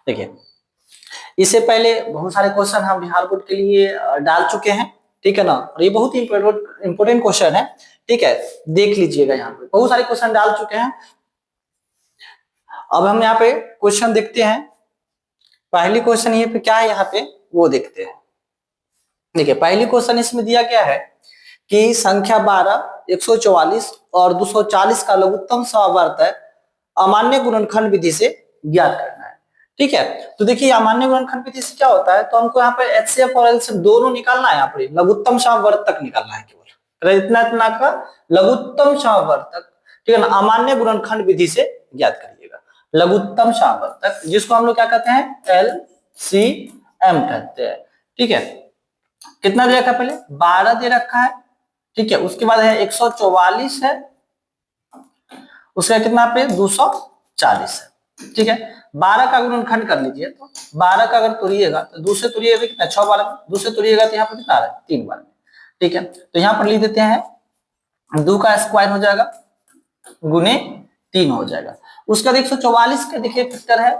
देखिए, इससे पहले बहुत सारे क्वेश्चन हम बिहार बोर्ड के लिए डाल चुके हैं, ठीक है ना, और ये बहुत ही इंपोर्टेंट क्वेश्चन है, ठीक है, देख लीजिएगा, यहाँ पे बहुत सारे क्वेश्चन डाल चुके हैं। अब हम यहाँ पे क्वेश्चन देखते हैं, पहली क्वेश्चन ये पे क्या है यहाँ पे वो देखते हैं। देखिए, पहली क्वेश्चन इसमें दिया गया है कि संख्या 12, 144 और 240 का लघुत्तम समवर्त है अमान्य गुणनखंड विधि से ज्ञात करना है, ठीक है। तो देखिए, अमान्य गुणनखंड विधि से क्या होता है, तो हमको यहाँ पे एचसीएफ और एलसीएम दोनों निकालना है, यहाँ पर लघुत्तम समवर्त तक निकालना है, केवल इतना इतना का लघुत्तम समवर्त तक, ठीक है ना, अमान्य गुणनखंड विधि से ज्ञात करिएगा लघुत्तम समवर्त तक, जिसको हम लोग क्या कहते हैं, एलसीएम कहते हैं, ठीक है। कितना दे रखा है, पहले 12 दे रखा है, ठीक है, उसके बाद है 144 है, उसका कितना पे 240 है, ठीक है। 12 का गुणनखंड कर लीजिए, तो 12 का अगर तोड़िएगा तो 2 से तोड़िएगा तो कितना 6 बार में, 2 से तोड़िएगा तो यहाँ पर कितना आ रहा है 3 बार में, ठीक है। तो यहाँ पर लिख देते हैं 2 का स्क्वायर हो जाएगा गुने 3 हो जाएगा। उसके बाद 144 का देखिए फैक्टर है,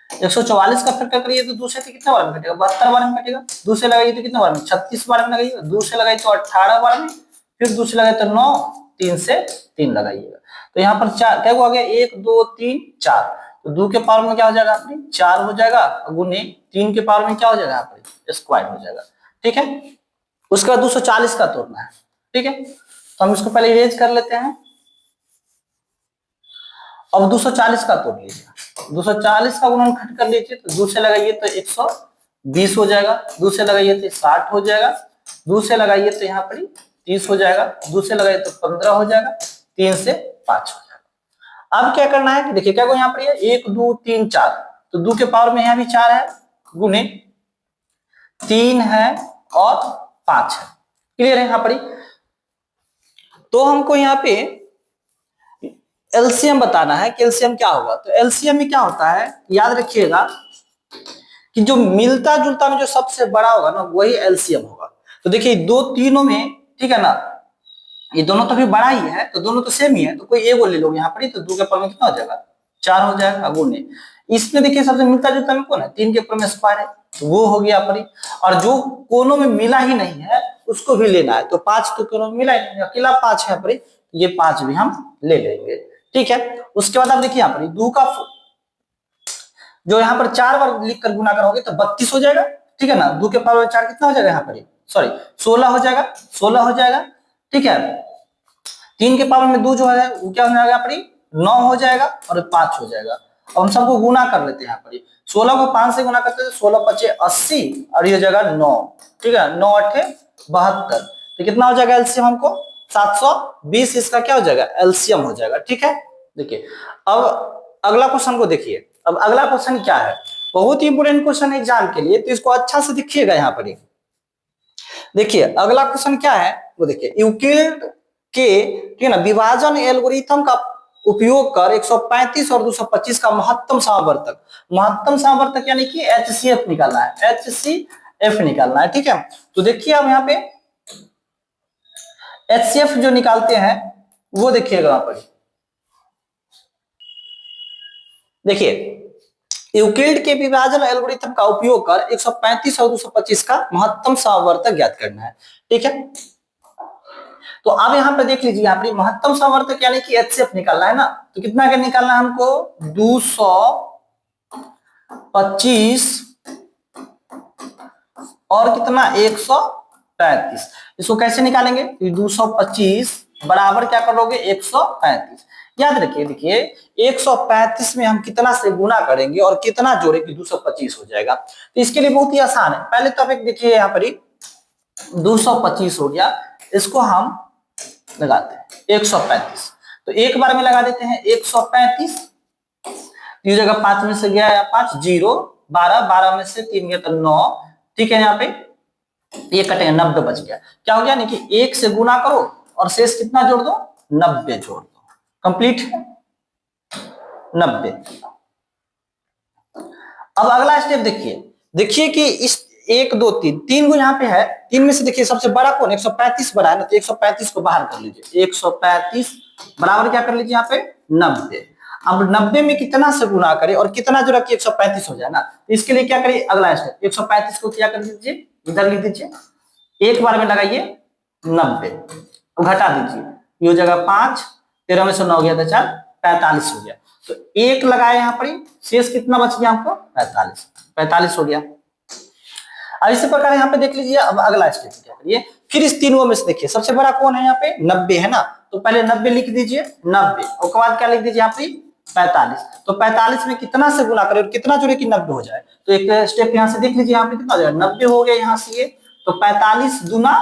144 का फैक्टर करिए तो 2 से कितना बार में कटेगा, 72 बार में कटेगा। 2 से लगाइए तो कितना बार में, 36 बार में लगाइएगा। 2 से लगाइए तो 18 बार में, फिर 2 से लगाइए तो 9, 3 से 3 लगाइएगा। तो यहाँ पर 4 क्या हो गया, 1 2 3 4, तो 2 के पावर में क्या हो जाएगा आपने 4 हो जाएगा, गुने 3 के पावर में क्या हो जाएगा यहाँ पर स्क्वायर हो जाएगा, ठीक है। उसके बाद 240 का तोड़ना है, ठीक है, तो हम इसको पहले इरेज कर लेते हैं। अब 240 का तोड़ लीजिए, 240 का गुणनखंड कर लीजिए, तो 2 से लगाइए तो 120 हो जाएगा, 2 से लगाइए तो 60 हो जाएगा, 2 से लगाइए तो यहाँ पर 30 हो जाएगा, 2 से लगाइए तो 15 हो जाएगा, 3 से 5 हो जाएगा। अब क्या करना है कि देखिए क्या को यहाँ पर 1 2 3 4, तो 2 के पावर में यहाँ भी 4 है, गुने 3 है और 5 है, क्लियर है यहाँ पर। तो हमको यहाँ पे एलसीएम बताना है कि एलसीएम क्या होगा। तो एलसीएम में क्या होता है, याद रखिएगा कि जो मिलता जुलता में जो सबसे बड़ा होगा ना वही एलसीएम होगा। तो देखिए दो तीनों में, ठीक है ना, ये दोनों तो भी बड़ा ही है, तो दोनों तो सेम ही है, तो कोई एगो ले लो यहाँ पर ही, तो 2 के पावर में कितना हो जाएगा 4 हो जाएगा गुने। इसमें देखिए सबसे मिलता जुलता में कौन है, 3 के पावर में स्क्वायर है, तो वो हो गया पर। और जो कोनों में मिला ही नहीं है उसको भी लेना है, तो 5 तो कोनों में मिला ही नहीं, अकेला 5 है पर, ये 5 भी हम ले लेंगे, ठीक है। उसके बाद आप देखिए यहाँ पर 2 का जो यहाँ पर 4 बार लिख कर गुना करोगे तो 32 हो जाएगा, ठीक है ना। 2 के पावर 4 कितना हो जाएगा यहाँ पर, सॉरी 16 हो जाएगा, 16 हो जाएगा, ठीक है। 3 के पावर में 2 जो है वो क्या हो जाएगा यहाँ पर 9 हो जाएगा और 5 हो जाएगा। अब हम सबको गुना कर लेते हैं यहाँ पर, 16 को 5 से गुना करते हैं, 16 5 80 और ये जगह 9, ठीक है, 9 8 72, तो कितना हो जाएगा एलसीएम हमको 720, इसका क्या हो जाएगा एलसीएम हो जाएगा, ठीक है। देखिए अब अगला क्वेश्चन को देखिए। अब अगला क्वेश्चन क्या है, बहुत ही इंपोर्टेंट क्वेश्चन है एग्जाम के लिए, तो इसको अच्छा से देखिएगा यहाँ पर। देखिए अगला क्वेश्चन क्या है वो देखिए, यूक्लिड के, ठीक है ना, विभाजन एल्गोरिथम का उपयोग कर 135 और 225 का महत्तम समावर्तक यानी कि एचसीएफ निकालना है, एचसीएफ निकालना है, ठीक है। तो देखिए अब यहाँ पे एचसीएफ जो निकालते हैं वो देखिएगा यहाँ पर। देखिए यूक्लिड के विभाजन एल्गोरिथम का उपयोग कर 135 और 225 का महत्तम समावर्तक ज्ञात करना है, ठीक है। तो अब यहाँ पे देख लीजिए, यहाँ पर महत्तम समावर्तक यानी कि एचसीएफ निकालना है ना, तो कितना का निकालना है हमको 225 और कितना 135। इसको कैसे निकालेंगे, 225 बराबर क्या करोगे 135। याद रखिए, देखिए 135 में हम कितना से गुना करेंगे और कितना जोड़ेंगे 225 हो जाएगा। तो इसके लिए बहुत ही आसान है, पहले तो आप एक देखिए यहाँ पर 225 हो गया, इसको हम लगाते हैं 135, तो एक बार में लगा देते हैं 135, ये जगह 5 में से गया या 5 0 12, 12 में से 3 गया तो 9, ठीक है। यहाँ पे ये कटेगा 90 बच गया, क्या हो गया नहीं कि 1 से गुना करो और शेष कितना जोड़ दो 90 जोड़ दो, कंप्लीट है 90। अब अगला स्टेप देखिए, देखिए कि इस 1 2 3 3 को यहाँ पे है, 3 में से देखिए सबसे बड़ा कौन 135 बड़ा है ना, तो 135 को बाहर कर लीजिए, 135 बराबर क्या कर लीजिए यहाँ पे 90। अब 90 में कितना से गुना करें और कितना जो रखिए 135 हो जाए ना, तो इसके लिए क्या करिए, अगला स्टेप 135 को क्या कर दीजिए, इधर लिख दीजिए, एक बार में लगाइए 90, तो घटा दीजिए, ये हो जाएगा 5, 13 में से 9 गया तो 4, 45 हो गया। तो एक लगाए यहाँ पर, शेष कितना बच गया हमको, 45, 45 हो गया। अब इसी प्रकार यहाँ पे देख लीजिए, अब अगला स्टेप क्या करिए, फिर इस तीनों में से देखिए सबसे बड़ा कौन है यहाँ पे, 90 है ना, तो पहले 90 लिख दीजिए, 90, उसके बाद क्या लिख दीजिए यहाँ पे 45, तो 45 में कितना से गुना करें और कितना जोड़े कि 90 हो जाए, तो एक स्टेप यहाँ से देख लीजिए, यहाँ पे कितना हो जाएगा, 90 हो गया यहाँ से ये, तो 45 दूना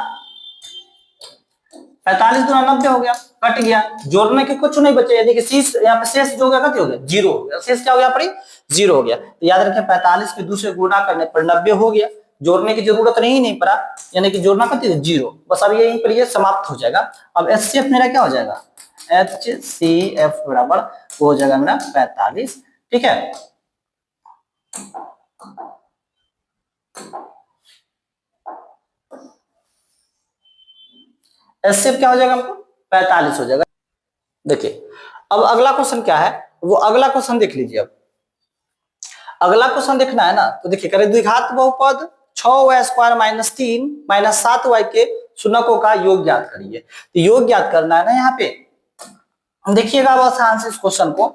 90 हो गया, कट गया, जोड़ने के कुछ नहीं बचे, देखिए शेष यहाँ पे शेष जो हो गया कति हो गया, 0 हो गया, शेष क्या हो गया, 0 हो गया। तो याद रखें 45 के दूसरे गुणा करने पर 90 हो गया, जोड़ने की जरूरत नहीं पड़ा, यानी कि जोड़ना कति 0, बस अब यहीं पर ये समाप्त हो जाएगा। अब एचसीएफ मेरा क्या हो जाएगा, HCF बराबर हो जाएगा मेरा 45, ठीक है। एचसीएफ क्या हो जाएगा हमको, 45 हो जाएगा। देखिए अब अगला क्वेश्चन क्या है, वो अगला क्वेश्चन देख लीजिए। अब अगला क्वेश्चन देखना है ना, तो देखिए करें द्विघात बहुपद 6y² - 3 - 7y के शुनकों का योग ज्ञात करिए। तो योग ज्ञात करना है ना, यहाँ पे देखिएगा अब आसान से इस क्वेश्चन को,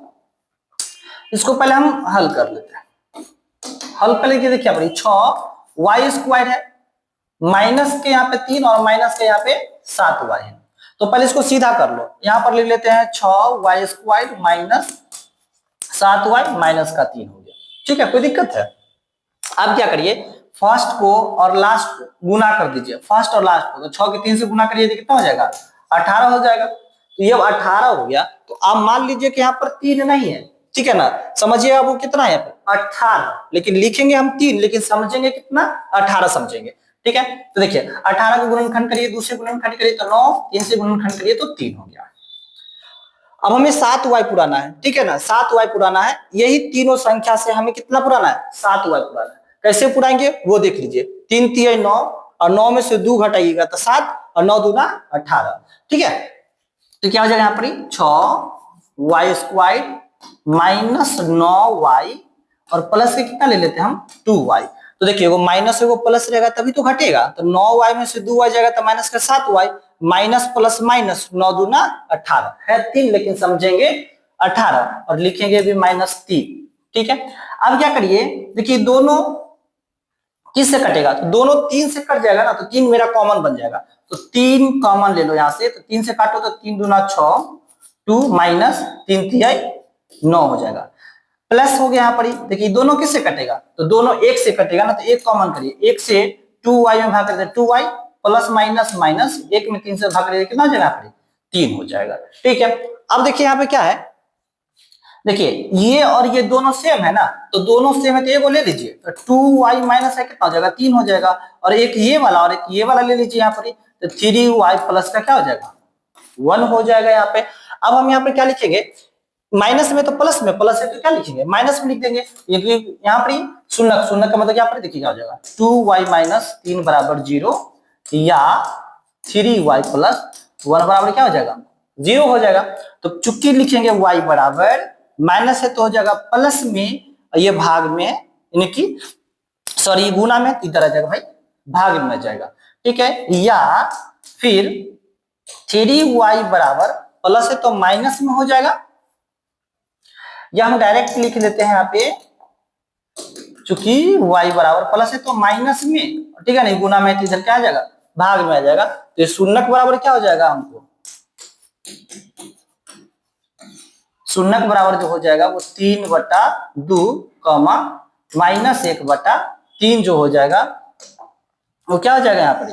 इसको पहले हम हल कर लेते हैं। हल कर लेके देखिए अपनी 6y² है, माइनस के यहाँ पे 3 और माइनस के यहाँ पे 7y है, तो पहले इसको सीधा कर लो, यहाँ पर लिख लेते हैं 6y² - 7y माइनस का 3 हो गया, ठीक है, कोई दिक्कत है। अब क्या करिए, फर्स्ट को और लास्ट को गुना कर दीजिए, फर्स्ट और लास्ट को, तो 6 के 3 से गुना करिए तो कितना हो जाएगा, 18 हो जाएगा। तो ये 18 हो गया, तो आप मान लीजिए कि यहाँ पर 3 नहीं है, ठीक है ना, समझिए अब वो कितना है 18, लेकिन लिखेंगे हम 3, लेकिन समझेंगे कितना, 18 समझेंगे, ठीक है। तो देखिए 18 को गुणनखंड करिए, दूसरे गुणनखंड करिए तो 9, 3 से गुणनखंड करिए तो 3 हो गया। अब हमें 7y पुराना है, ठीक है ना, 7y पुराना है, यही तीनों संख्या से हमें कितना पुराना है, 7y पुराना है। कैसे पुराएंगे वो देख लीजिए, 3 3 9 और 9 में से 2 घटाइएगा तो 7 और 9 दूना 18, ठीक है। तो क्या हो जाएगा यहाँ पर 6y² - 9y और प्लस के कितना ले लेते हैं हम 2y। तो देखिए वो माइनस है वो प्लस रहेगा तभी तो घटेगा, तो 9y में से 2y जाएगा तो माइनस का 7y, माइनस प्लस माइनस 9 दूना 18 है 3, लेकिन समझेंगे 18 और लिखेंगे भी -3, ठीक है। अब क्या करिए, देखिए दोनों किससे कटेगा, तो दोनों 3 से कट जाएगा ना, तो 3 मेरा कॉमन बन जाएगा, तो 3 कॉमन ले लो यहाँ से, तो 3 से काटो तो 3 दूना 6, 2 माइनस 3 3 9 हो जाएगा, प्लस हो गया यहाँ पर, देखिए दोनों किससे कटेगा, तो दोनों 1 से कटेगा ना, तो 1 कॉमन करिए, 1 से 2y में भाग करते 2y प्लस माइनस माइनस 1 में 3 से भाग करिए कितना हो जाएगा, 3 हो जाएगा, ठीक है। अब देखिए यहाँ पे क्या है, देखिए ये और ये दोनों सेम है ना, तो दोनों सेम है तो ये को ले लीजिए, तो 2y माइनस है कितना हो जाएगा, 3 हो जाएगा, और एक ये वाला और एक ये वाला ले लीजिए यहाँ पर, तो 3y प्लस का क्या हो जाएगा 1 हो जाएगा यहाँ पे। अब हम यहाँ पे क्या लिखेंगे, माइनस में तो प्लस में, प्लस है तो क्या लिखेंगे माइनस में लिख देंगे, यहाँ पर शून्य, शून्य का मतलब यहाँ पर देखिए क्या हो जाएगा 2y - 3 बराबर 0 या 3y प्लस 1 बराबर क्या हो जाएगा 0 हो जाएगा। तो चुटकी लिखेंगे y बराबर, माइनस है तो हो जाएगा प्लस में, ये भाग में, यानी कि सॉरी गुना में, इधर आ जाएगा भाई भाग में आ जाएगा, ठीक है, या फिर 3y बराबर प्लस है तो माइनस में हो जाएगा, या हम डायरेक्ट लिख लेते हैं यहाँ पे, चूंकि y बराबर प्लस है तो माइनस में, ठीक है, नहीं गुना में इधर क्या आ जाएगा भाग में आ जाएगा, तो ये शून्यक बराबर क्या हो जाएगा हमको, शून्यक बराबर जो हो जाएगा वो 3/2 कॉमा -1/3 जो हो जाएगा वो क्या हो जाएगा यहाँ पर,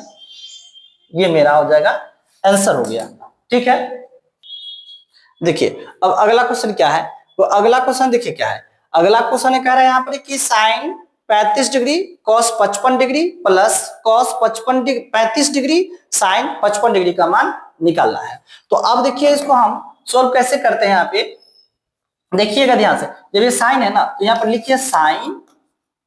ये मेरा हो जाएगा आंसर हो गया, ठीक है। देखिए अब अगला क्वेश्चन क्या है, तो अगला क्वेश्चन देखिए क्या है, अगला क्वेश्चन कह रहा है यहाँ पर कि sine 35 degree cos 55 degree plus cos 35 degree sine 55 degree का मान निकालना है। तो अब देखिए इसको हम सोल्व कैसे करते हैं, यहाँ पे देखिएगा ध्यान से, जब ये साइन है ना तो यहाँ पर लिखिए साइन,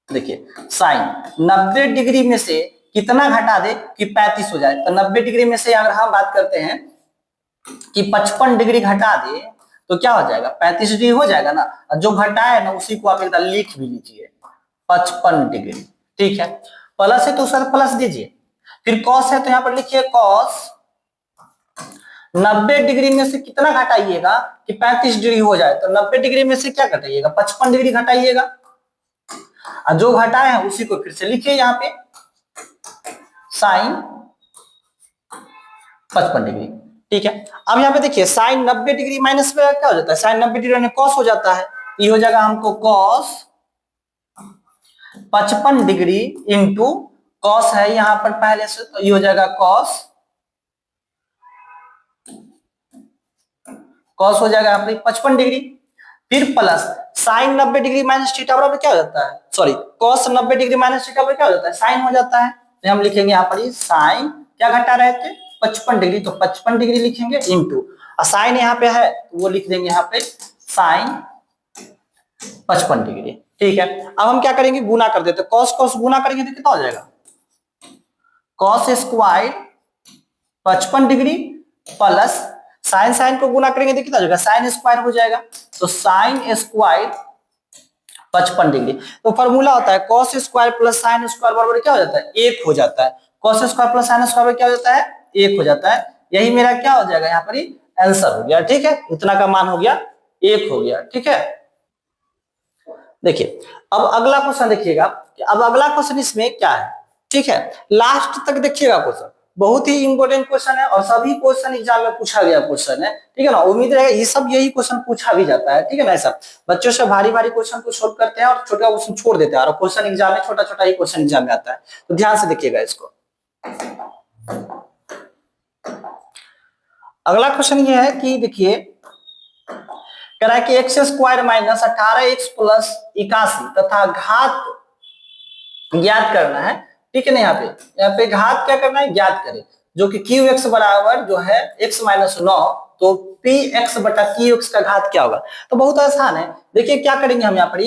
देखिए साइन 90 डिग्री में से कितना घटा दे कि 35 हो जाए, तो 90 डिग्री में से अगर हम बात करते हैं कि 55 डिग्री घटा दे तो क्या हो जाएगा 35 डिग्री हो जाएगा ना। और जो घटा है ना उसी को आप एकदम लिख भी लीजिए 55 डिग्री। ठीक है, प्लस है तो उसका प्लस दीजिए। फिर कॉस है तो यहाँ पर लिखिए कॉस 90 डिग्री में से कितना घटाइएगा कि 35 डिग्री हो जाए, तो 90 डिग्री में से क्या घटाइएगा 55 डिग्री घटाइएगा। और जो घटाए हैं उसी को फिर से लिखिए यहाँ पे साइन 55 डिग्री। ठीक है, अब यहाँ पे देखिए साइन 90 डिग्री माइनस में क्या हो जाता है, साइन 90 डिग्री में कॉस हो जाता है। ये हो जाएगा हमको कॉस 55 डिग्री इंटू कॉस है यहाँ पर पहले से, तो ये हो जाएगा कॉस हो जाएगा यहाँ पर 55 डिग्री। फिर plus sign 90 degree minus theta बराबर क्या हो जाता है, sorry cos 90 degree minus theta बराबर क्या हो जाता है, साइन हो जाता है। तो हम लिखेंगे यहाँ पर साइन क्या घटा रहे थे 55 डिग्री, तो 55 डिग्री लिखेंगे इंटू साइन यहाँ पे है तो वो लिख देंगे यहाँ पे साइन 55 डिग्री। ठीक है, अब हम क्या करेंगे गुना कर देते, कॉस कॉस गुना करेंगे तो कितना हो जाएगा cos square 55 degree plus sine sine को गुना करेंगे तो कितना हो जाएगा साइन स्क्वायर हो जाएगा, तो साइन स्क्वायर 55 डिग्री। तो फॉर्मूला होता है cos square plus sine square बराबर क्या हो जाता है 1 हो जाता है। Cos square plus sine square क्या हो जाता है 1 हो जाता है। यही मेरा क्या हो जाएगा यहाँ पर आंसर हो गया। ठीक है, इतना का मान हो गया 1 हो गया। ठीक है, देखिए अब अगला क्वेश्चन देखिएगा, अब अगला क्वेश्चन इसमें क्या है। ठीक है, लास्ट तक देखिएगा क्वेश्चन, बहुत ही इंपॉर्टेंट क्वेश्चन है और सभी क्वेश्चन एग्जाम में पूछा गया क्वेश्चन है। ठीक है ना, उम्मीद रहेगा ये सब यही क्वेश्चन पूछा भी जाता है। ठीक है ना, ऐसा बच्चों से भारी भारी क्वेश्चन को सोल्व करते हैं और छोटा क्वेश्चन छोड़ देते हैं और क्वेश्चन एग्जाम में छोटा छोटा ही क्वेश्चन एग्जाम में आता है। तो ध्यान से देखिएगा इसको। अगला क्वेश्चन ये है कि देखिए कह रहा है कि x square minus 18x plus 81 तथा घात ज्ञात करना है। ठीक है ना, यहाँ पे घात क्या करना है ज्ञात करें, जो कि क्यू एक्स बराबर जो है x माइनस 9, तो पी एक्स बटा क्यू एक्स का घात क्या होगा। तो बहुत आसान है, देखिए क्या करेंगे हम यहाँ पर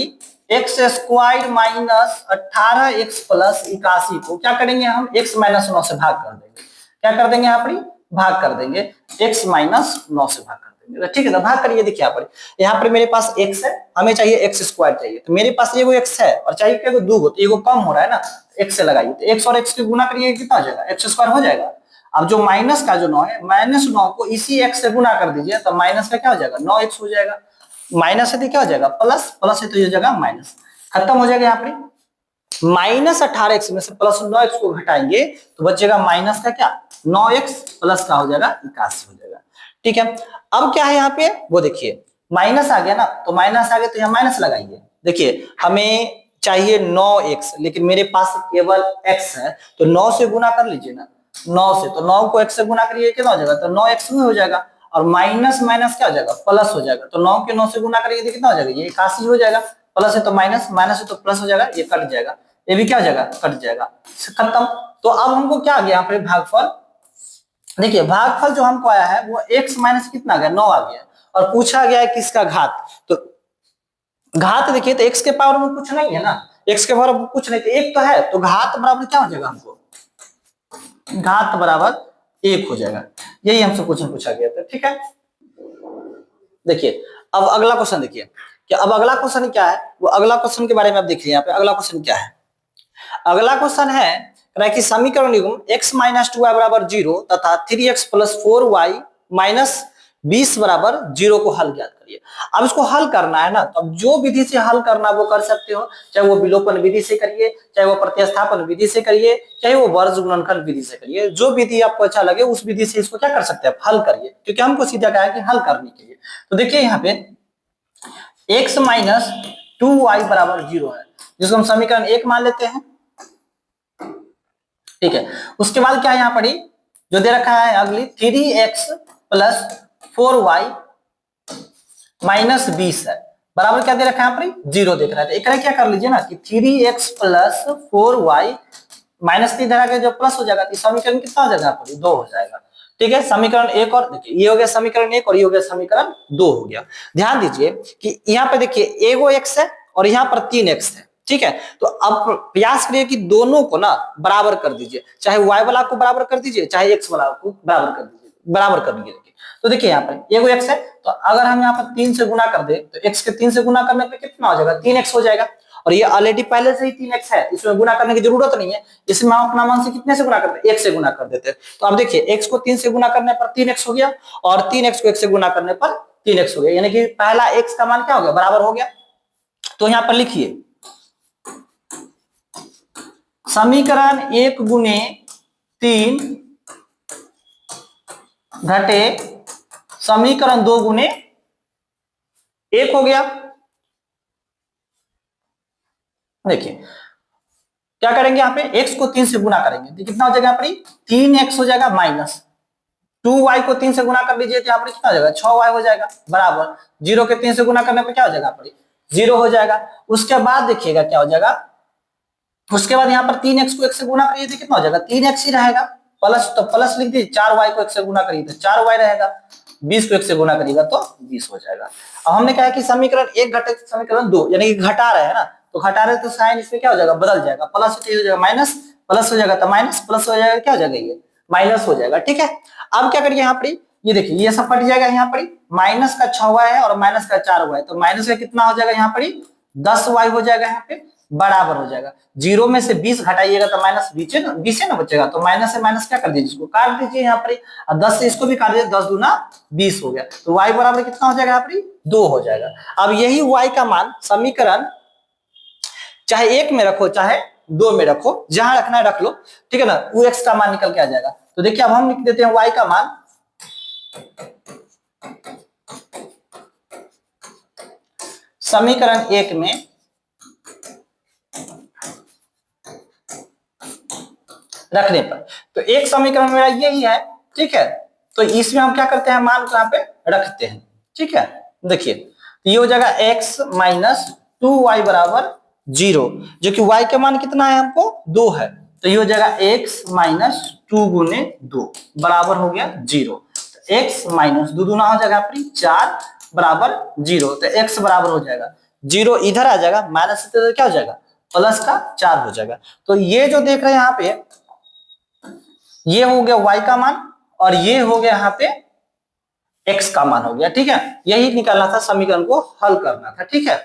x square minus 18x plus 81 को क्या करेंगे हम x माइनस 9 से भाग कर देंगे। क्या कर देंगे यहाँ पर भाग कर देंगे x माइनस 9 से भाग कर देंगे। ठीक है ना, भाग करिए। देखिए यहाँ पर मेरे पास x है, हमें चाहिए एक्स स्क्वायर चाहिए, तो मेरे पास एगो x है और चाहिए क्या दो गो, तो एगो कम हो रहा है ना, x से लगाइए, तो x और x के गुना करिए कितना हो जाएगा एक्स स्क्वायर हो जाएगा। अब जो माइनस का जो 9 है, माइनस 9 को इसी x से गुना कर दीजिए, तो माइनस का क्या हो जाएगा 9x हो जाएगा। माइनस है तो क्या हो जाएगा प्लस, प्लस है तो ये जगह माइनस, खत्म हो जाएगा। यहाँ पर माइनस 18x में से प्लस 9x को घटाएंगे तो बचेगा माइनस का क्या 9x प्लस का हो जाएगा 81 हो जाएगा। ठीक है, अब क्या है यहाँ पे वो देखिए माइनस आ गया ना, तो माइनस आ गया तो यहाँ माइनस लगाइए। देखिए हमें चाहिए 9x, लेकिन मेरे पास केवल x है, तो 9 से गुना कर लीजिए ना, 9 से, तो 9 को x से गुना करिए कितना हो जाएगा, तो 9x में हो जाएगा, और माइनस माइनस क्या हो जाएगा प्लस हो जाएगा, तो 9 के 9 से गुना करिए कितना हो जाएगा ये 81 हो जाएगा। प्लस है तो माइनस, माइनस है तो प्लस हो जाएगा, ये कट जाएगा, ये भी क्या हो जाएगा कट जाएगा, खत्म। तो अब हमको क्या आ गया यहाँ पे भागफल, देखिए भागफल जो हमको आया है वो x माइनस कितना आ गया 9 आ गया, और पूछा गया है किसका घात, तो घात देखिए तो x के पावर में कुछ नहीं है ना, x के पावर में कुछ नहीं, तो एक तो है, तो घात बराबर क्या हो जाएगा हमको, घात बराबर 1 हो जाएगा। यही हमसे क्वेश्चन पूछा गया था। ठीक है, देखिए अब अगला क्वेश्चन देखिए कि अब अगला क्वेश्चन क्या है, वो अगला क्वेश्चन के बारे में आप देखिए यहाँ पे अगला क्वेश्चन क्या है। अगला क्वेश्चन है कि समीकरण युग्म x माइनस 2y बराबर 0 तथा 3x प्लस 4y माइनस 20 बराबर 0 को हल ज्ञात करिए। अब इसको हल करना है ना, तो अब जो विधि से हल करना वो कर सकते हो, चाहे वो विलोपन विधि से करिए, चाहे वो प्रतिस्थापन विधि से करिए, चाहे वो वर्ग गुणनखंड विधि से करिए, जो विधि आपको अच्छा लगे उस विधि से इसको क्या कर सकते हैं हल करिए, क्योंकि हमको सीधा कहा है कि हल करने के लिए। तो देखिए यहाँ पे x माइनस 2y बराबर 0 है, जिसको हम समीकरण 1 मान लेते हैं। ठीक है, उसके बाद क्या है यहाँ पर जो दे रखा है अगली 3x प्लस 4y माइनस 20 है, बराबर क्या दे रखा है यहाँ पर 0 देख रहा है। तो एक क्या कर लीजिए ना कि 3x प्लस 4y माइनस 3 धरा के जो प्लस हो जाएगा, तो समीकरण कितना हो जाएगा 2 हो जाएगा। ठीक है, समीकरण 1 और देखिए ये हो गया समीकरण 1 और ये हो गया समीकरण 2 हो गया। ध्यान दीजिए कि यहाँ पे देखिए एगो x है और यहाँ पर 3x है। ठीक है, तो अब प्रयास करिए कि दोनों को ना बराबर कर दीजिए, चाहे y वाला को बराबर कर दीजिए, चाहे x वाला को बराबर कर दीजिए, बराबर कर दीजिए। तो देखिए यहाँ पर ये वो x है, तो अगर हम यहाँ पर 3 से गुना कर दे तो x के 3 से गुना करने पे कितना हो जाएगा, 3x हो जाएगा। और ये ऑलरेडी पहले से ही 3x है, इसमें गुना करने की जरूरत नहीं है, इसमें हम अपना मान से कितने से गुना करते हैं, 1 से गुना कर देते हैं। तो अब देखिए x को 3 से गुना करने पर 3x हो गया और 3x को 1 से गुना करने पर 3x हो गया, यानी कि पहला x का मान क्या हो गया, बराबर हो गया। तो यहाँ पर लिखिए समीकरण 1 गुने 3 घटे समीकरण 2 गुने 1 हो गया। देखिए क्या करेंगे, यहाँ पे x को 3 से गुना करेंगे तो कितना हो जाएगा, यहाँ पर 3x हो जाएगा माइनस 2y को 3 से गुना कर लीजिए तो यहाँ पर कितना हो जाएगा, 6y हो जाएगा बराबर 0 के 3 से गुना करने पर क्या हो जाएगा, यहाँ पर 0 हो जाएगा। उसके बाद देखिएगा क्या हो जाएगा, उसके बाद यहाँ पर 3x को 1 से गुना करिए तो कितना हो जाएगा, 3x ही रहेगा, प्लस तो प्लस लिख दीजिए, 4y को 1 से गुना करिए तो 4y रहेगा, 20 को 1 से गुना करिएगा तो 20 हो जाएगा। अब हमने कहा कि समीकरण 1 घटे समीकरण 2, यानी कि घटा रहे हैं ना, तो घटा रहे तो साइन इसमें क्या हो जाएगा, बदल जाएगा, प्लस हो जाएगा माइनस, प्लस हो जाएगा तो माइनस, प्लस हो जाएगा क्या हो जाएगा, ये माइनस हो जाएगा। ठीक है, अब क्या करिए यहाँ पर ये देखिए ये सब कट जाएगा, यहाँ पर माइनस का 6y है और माइनस का 4y, तो माइनस का कितना हो जाएगा, यहाँ पर 10y हो जाएगा, यहाँ पे बराबर हो जाएगा 0 में से 20 घटाइएगा तो माइनस 20 है ना बचेगा, तो माइनस से माइनस क्या कर दीजिए, इसको काट दीजिए यहाँ पर, और 10 से इसको भी काट दीजिए, 10 दूना 20 हो गया, तो y बराबर कितना हो जाएगा, यहाँ पर 2 हो जाएगा। अब यही y का मान समीकरण चाहे 1 में रखो चाहे 2 में रखो, जहां रखना है रख लो, ठीक है ना, वो x का मान निकल के आ जाएगा। तो देखिए अब हम लिख देते हैं y का मान समीकरण 1 में रखने पर, तो एक समीकरण मेरा यही है, ठीक है, तो इसमें हम क्या करते हैं, मान को यहाँ पे रखते हैं। ठीक है, देखिए तो ये हो जाएगा x माइनस 2y बराबर 0, जो कि y का मान कितना है, हमको 2 है, तो ये हो जाएगा x माइनस 2 गुने 2 बराबर हो गया 0, तो x माइनस 2 दूना हो जाएगा 4 बराबर 0, तो x बराबर हो जाएगा 0, इधर आ जाएगा माइनस से तो क्या हो जाएगा, प्लस का 4 हो जाएगा। तो ये जो देख रहे हैं यहाँ पे ये हो गया y का मान और ये हो गया यहाँ पे x का मान हो गया। ठीक है, यही निकालना था, समीकरण को हल करना था। ठीक है,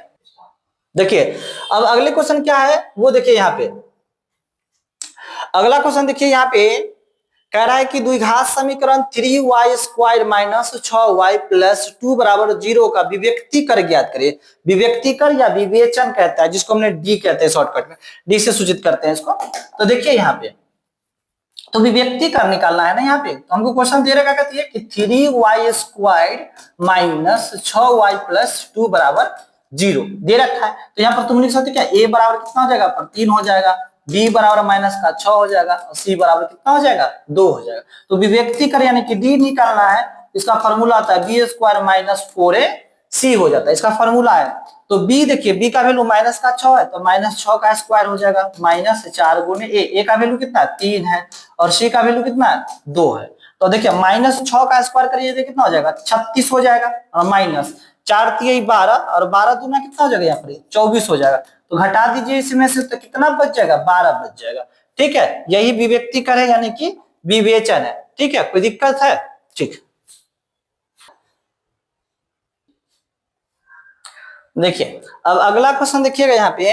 देखिए अब अगले क्वेश्चन क्या है वो देखिए, यहाँ पे अगला क्वेश्चन देखिए, यहाँ पे कह रहा है कि द्विघात समीकरण 3y square minus 6y plus 2 बराबर 0 का विवेक्तीकर ज्ञात करिए। विवेक्तीकर या विवेचन कहता है, जिसको हमने डी कहते हैं, शॉर्टकट में डी से सूचित करते हैं इसको। तो देखिए यहाँ पे तो विवेक्तीकर निकालना है ना, यहाँ पे तो हमको क्वेश्चन दे रखा कहती है कि 3y square minus 6y plus 2 बराबर 0 दे रखा है। तो यहाँ पर तुम लिख सकते क्या, a बराबर कितना हो जाएगा, पर 3 हो जाएगा, b बराबर माइनस का 6 हो जाएगा और c बराबर कितना हो जाएगा, 2 हो जाएगा। तो विवेक्तीकर यानी कि d निकालना है, इसका फॉर्मूला आता है b स्क्वायर माइनस 4ac हो जाता है, इसका फॉर्मूला है। तो b देखिए, b का वैल्यू माइनस का 6 है, तो माइनस 6 का स्क्वायर हो जाएगा माइनस 4 गुने a का वैल्यू कितना है 3 है और c का वैल्यू कितना है 2 है। तो देखिए माइनस 6 का स्क्वायर करिए तो कितना हो जाएगा 36 हो जाएगा और माइनस 4 3 12 और 12 दूना कितना हो जाएगा, यहाँ पर 24 हो जाएगा। तो घटा दीजिए इसमें से तो कितना बच जाएगा, 12 बच जाएगा। ठीक है, यही विवेक्तीकर है यानी कि विवेचन है। ठीक है, कोई दिक्कत है? ठीक, देखिए अब अगला क्वेश्चन देखिएगा यहाँ पे।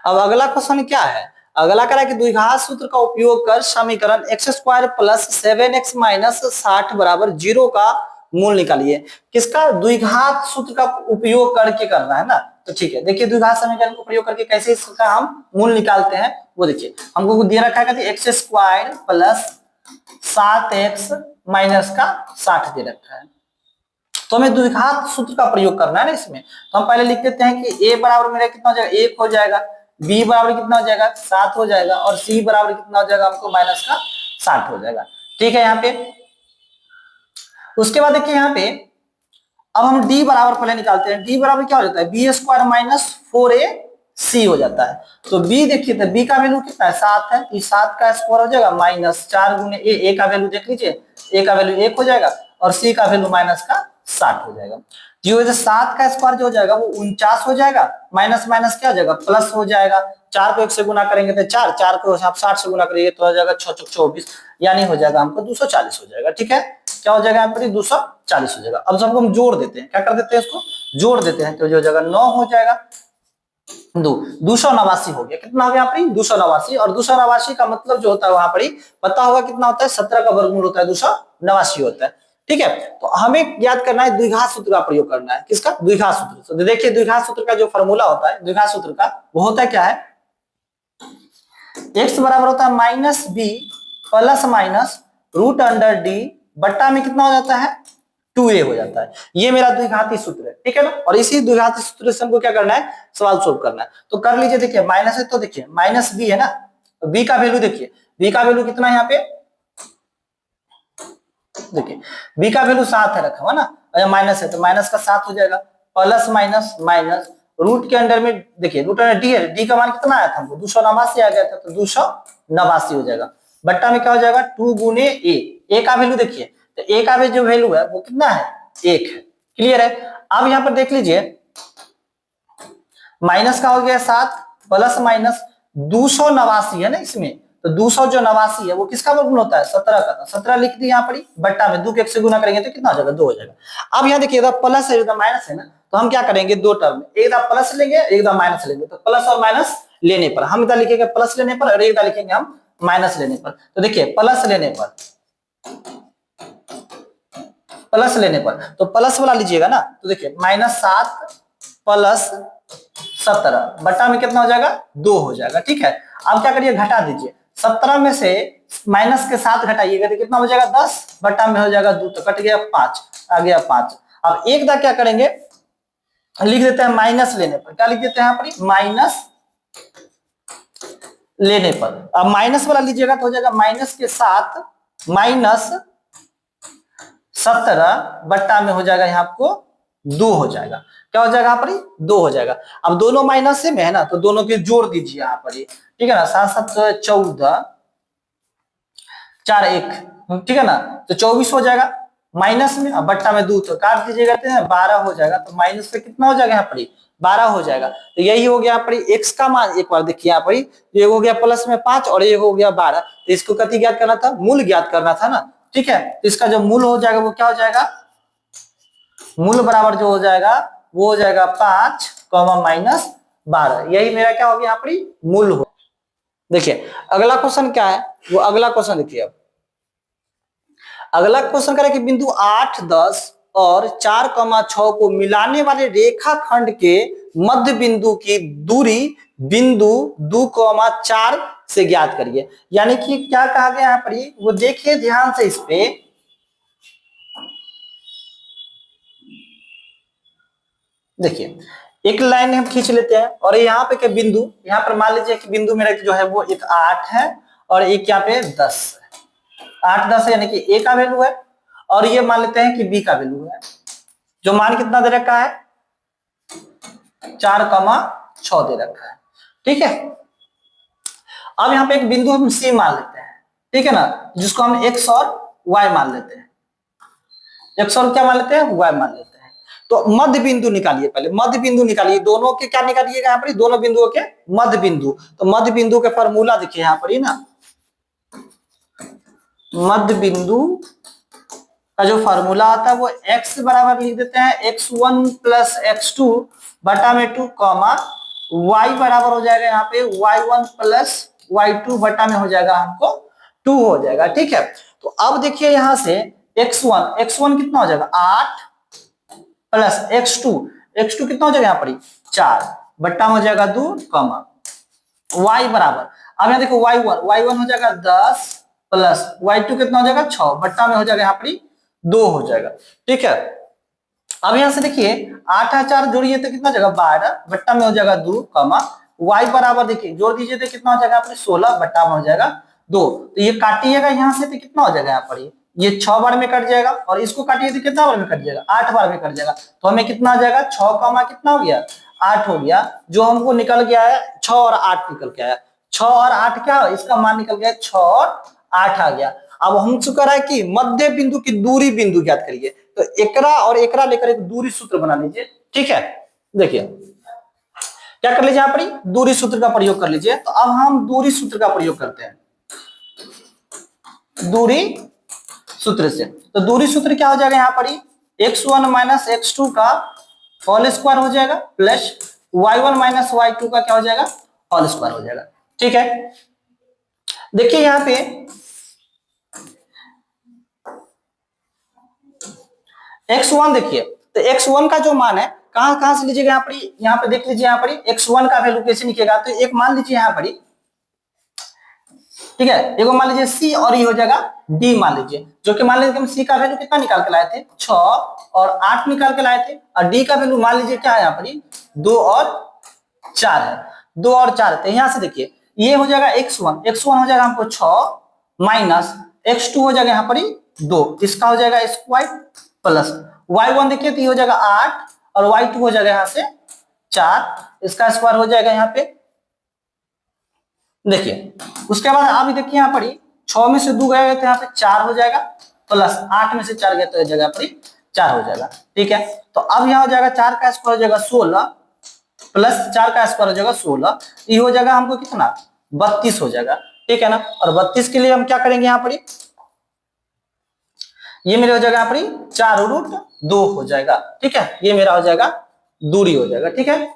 अब अगला क्वेश्चन क्या है, अगला कह रहा है कि द्विघात सूत्र का उपयोग कर समीकरण x square plus 7x minus 60 बराबर 0 का मूल निकालिए। किसका, द्विघात सूत्र का उपयोग करके करना है ना। तो ठीक है, देखिए द्विघात समीकरण को प्रयोग करके कैसे इसका हम मूल निकालते हैं वो देखिए। हमको दे रखा है x square plus 7x minus का 60 दे रखा है, तो हमें द्विघात सूत्र का प्रयोग करना है ना इसमें। तो हम पहले लिख देते हैं कि a बराबर मेरा कितना हो जाएगा 1 हो जाएगा, b बराबर कितना हो जाएगा 7 हो जाएगा और c बराबर कितना हो जाएगा हमको माइनस का 60 हो जाएगा। ठीक है, यहाँ पे उसके बाद देखिए यहाँ पे अब हम d बराबर पहले निकालते हैं। d बराबर क्या हो जाता है, बी स्क्वायर माइनस 4ac हो जाता है। तो b देखिए, तो b का वैल्यू कितना है 7 है, तो 7 का स्क्वायर हो जाएगा माइनस 4 गुने a का वैल्यू देख लीजिए, a का वैल्यू 1 हो जाएगा और c का वैल्यू माइनस का 60 हो जाएगा। जीरो से 7 का स्क्वायर जो हो जाएगा वो 49 हो जाएगा, माइनस माइनस क्या हो जाएगा प्लस हो जाएगा। 4 को 1 से गुना करेंगे तो 4, 4 को आप 60 से गुना करेंगे तो हो जाएगा 6 चौक 24, यानी हो जाएगा हमको 240 हो जाएगा। ठीक है, क्या हो जाएगा यहाँ पर 240 हो जाएगा। अब सबको हम जोड़ देते हैं, क्या कर देते हैं इसको जोड़ देते हैं, तो जो हो जाएगा 9 हो जाएगा, 289 हो गया। कितना हो गया यहाँ पर 289, और 289 का मतलब जो होता है वहां पर पता होगा कितना होता है 17 का वर्गमूल होता है 289 होता है। ठीक है, तो हमें याद करना है द्विघात सूत्र का प्रयोग करना है। किसका? द्विघात सूत्र। तो देखिए द्विघात सूत्र का जो फॉर्मूला होता है द्विघात सूत्र का वो होता है क्या है, x बराबर होता है minus B plus minus root under D बट्टा में कितना हो जाता है 2a हो जाता है। ये मेरा द्विघाती सूत्र है। ठीक है ना, और इसी द्विघाती सूत्र से हमको क्या करना है सवाल सोल्व करना है। तो कर लीजिए, देखिए माइनस है तो देखिए माइनस बी है ना, तो बी का वैल्यू देखिए, बी का वैल्यू कितना है यहाँ पे, देखिए बी का वैल्यू 7 है रखा हुआ ना, अगर माइनस है तो माइनस का 7 हो जाएगा, प्लस माइनस माइनस रूट के अंदर में देखिए रूट अंडर डी है, डी का मान कितना आया था हमको 289 आ गया था, तो 289 हो जाएगा। बट्टा में क्या हो जाएगा 2 गुने ए का वैल्यू देखिए, तो ए का जो वैल्यू है वो कितना है 1 है। क्लियर है। अब यहाँ पर देख लीजिए माइनस का हो गया 7 प्लस माइनस 289 है ना इसमें, तो 200 जो 89 है वो किसका वर्गमूल होता है 17 का, तो 17 लिख दी यहाँ पर बट्टा में 2 के 1 से गुना करेंगे तो कितना हो जाएगा 2 हो जाएगा। अब यहाँ देखिए प्लस है इधर माइनस है ना, तो हम क्या करेंगे दो टर्म में, एक दाब प्लस लेंगे एक दाब माइनस लेंगे, तो प्लस और माइनस लेने पर हम इधर लिखेंगे प्लस लेने पर और एक दाब लिखेंगे हम माइनस लेने पर। तो देखिए प्लस लेने पर, प्लस लेने पर तो प्लस वाला लीजिएगा ना, तो देखिए -7 प्लस 17 बट्टा में कितना हो जाएगा 2 हो जाएगा। ठीक है, अब क्या करिए घटा दीजिए, 17 में से माइनस के 7 घटाइएगा तो कितना हो जाएगा 10 बट्टा में हो जाएगा 2, तो कट गया 5 आ गया 5। अब एक दा क्या करेंगे लिख देते हैं माइनस लेने पर, क्या लिख देते हैं यहाँ पर माइनस लेने पर। अब माइनस वाला लीजिएगा तो हो जाएगा माइनस के 7 माइनस 17 बट्टा में हो जाएगा यहाँ आपको 2 हो जाएगा। क्या हो जाएगा यहाँ पर 2 हो जाएगा। अब दोनों माइनस से में है ना, तो दोनों के जोड़ दीजिए यहाँ पर, ठीक है ना, 7 7 14 4 1, ठीक है ना, तो 24 हो जाएगा माइनस में, अब बट्टा में 2 तो काट दीजिएगा 12 हो जाएगा, तो माइनस पे कितना हो जाएगा यहाँ पर 12 हो जाएगा। तो यही हो गया यहाँ पर एक्स का मान, एक बार देखिए यहाँ पर ये हो गया प्लस में 5 और ये हो गया 12, तो इसको कति ज्ञात करना था मूल ज्ञात करना था ना। ठीक है, तो इसका जो मूल हो जाएगा वो क्या हो जाएगा, मूल बराबर जो हो जाएगा वो हो जाएगा 5 माइनस 12, यही मेरा क्या हो गया यहाँ पर मूल हो। देखिए अगला क्वेश्चन क्या है, वो अगला क्वेश्चन देखिए। अब अगला क्वेश्चन करें कि बिंदु 8 10 और 4,6 को मिलाने वाले रेखाखंड के मध्य बिंदु की दूरी बिंदु 2,4 से ज्ञात करिए। यानी कि क्या कहा गया यहाँ पर, वो देखिए ध्यान से इस पे, देखिए एक लाइन हम खींच लेते हैं और यहाँ पे क्या बिंदु, यहाँ पर मान लीजिए कि बिंदु मेरा जो है वो एक 8 है और एक यहाँ पे 10 है, 8 10 है, यानी कि ए का वैल्यू है और ये मान लेते हैं कि बी का वैल्यू है, जो मान कितना दे रखा है 4,6 दे रखा है। ठीक है, अब यहाँ पे एक बिंदु हम सी मान लेते हैं, ठीक है ना, जिसको हम एक्स और वाई मान लेते हैं, एक्स और क्या मान लेते हैं वाई मान लेते हैं। तो मध्य बिंदु निकालिए, पहले मध्य बिंदु निकालिए, दोनों के क्या निकालिएगा यहाँ पर, दोनों बिंदुओं के मध्य बिंदु। तो मध्य बिंदु का फॉर्मूला देखिए यहाँ पर ही ना, मध्य बिंदु का जो फार्मूला आता है वो x बराबर लिख देते हैं x1 प्लस x2 बटा में 2 कॉमा y बराबर हो जाएगा यहाँ पे y1 प्लस y2 बटा में हो जाएगा हमको 2 हो जाएगा। ठीक है, तो अब देखिए यहाँ से x1 कितना हो जाएगा 8 प्लस x2 कितना हो जाएगा यहाँ पर 4 बट्टा में हो जाएगा 2 कॉमा y बराबर, अब यहाँ देखो y1 हो जाएगा 10 प्लस y2 कितना हो जाएगा 6 बट्टा में हो जाएगा यहाँ पर 2 हो जाएगा। ठीक है, अब यहां से देखिए 8 4 जोड़िए तो कितना हो जाएगा 12 बट्टा में हो जाएगा 2 कॉमा y बराबर देखिए जोड़ दीजिए तो कितना हो जाएगा आपने 16 बट्टा में हो जाएगा 2, तो ये काटिएगा यहाँ से तो कितना हो जाएगा यहाँ पर ये 6 बार में कट जाएगा और इसको काटिए तो कितना बार में कट जाएगा 8 बार में कट जाएगा, तो हमें कितना आ जाएगा 6 कॉमा कितना हो गया 8 हो गया, जो हमको निकल गया है 6 और 8 निकल के आया, 6 और 8 क्या इसका मान निकल गया 6 और 8 आ गया। अब हम चुका है कि मध्य बिंदु की दूरी बिंदु ज्ञात करिए, तो एकरा और एकरा लेकर एक दूरी सूत्र बना लीजिए। ठीक है, देखिए क्या कर लीजिए, यहाँ पर दूरी सूत्र का प्रयोग कर लीजिए। तो अब हम दूरी सूत्र का प्रयोग करते हैं, दूरी सूत्र से। तो दूरी सूत्र क्या हो जाएगा, यहाँ पर x1 माइनस x2 का होल स्क्वायर हो जाएगा, प्लस y1 माइनस y2 का क्या हो जाएगा, होल स्क्वायर हो जाएगा। ठीक है, देखिए यहाँ पे x1 देखिए, तो x1 का जो मान है कहां कहां से लीजिएगा, यहाँ पे देख लीजिए, यहाँ पर x1 का वैल्यू कैसे निकलेगा। तो एक मान लीजिए यहाँ पर, ठीक है, एक मान लीजिए c और ये हो जाएगा d मान लीजिए, जो कि मान लीजिए हम c का वैल्यू कितना निकाल के लाए थे, 6 और 8 निकाल के लाए थे, और d का वैल्यू मान लीजिए क्या है यहाँ पर 2 और 4 है, 2 और 4। तो यहाँ से देखिए ये हो जाएगा x1 हो जाएगा हमको 6 माइनस x2 हो जाएगा यहाँ पर 2, इसका हो जाएगा स्क्वायर, प्लस y1 देखिए तो ये हो जाएगा 8 और y2 हो जाएगा यहाँ से 4, इसका स्क्वायर हो जाएगा यहाँ पे। देखिए उसके बाद आप देखिए यहाँ पर 6 में से 2 गया तो यहाँ पे 4 हो जाएगा, प्लस 8 में से 4 गया तो जगह पर 4 हो जाएगा। ठीक है, तो अब यहाँ हो जाएगा 4 का स्क्वायर हो जाएगा 16, प्लस 4 का स्क्वायर हो जाएगा 16, ये हो जाएगा हमको कितना 32 हो जाएगा। ठीक है ना, और 32 के लिए हम क्या करेंगे, यहाँ पर ये मेरे हो जाएगा यहाँ पर 4 रूट 2 हो जाएगा। ठीक है, ये मेरा हो जाएगा दूरी हो जाएगा। ठीक है।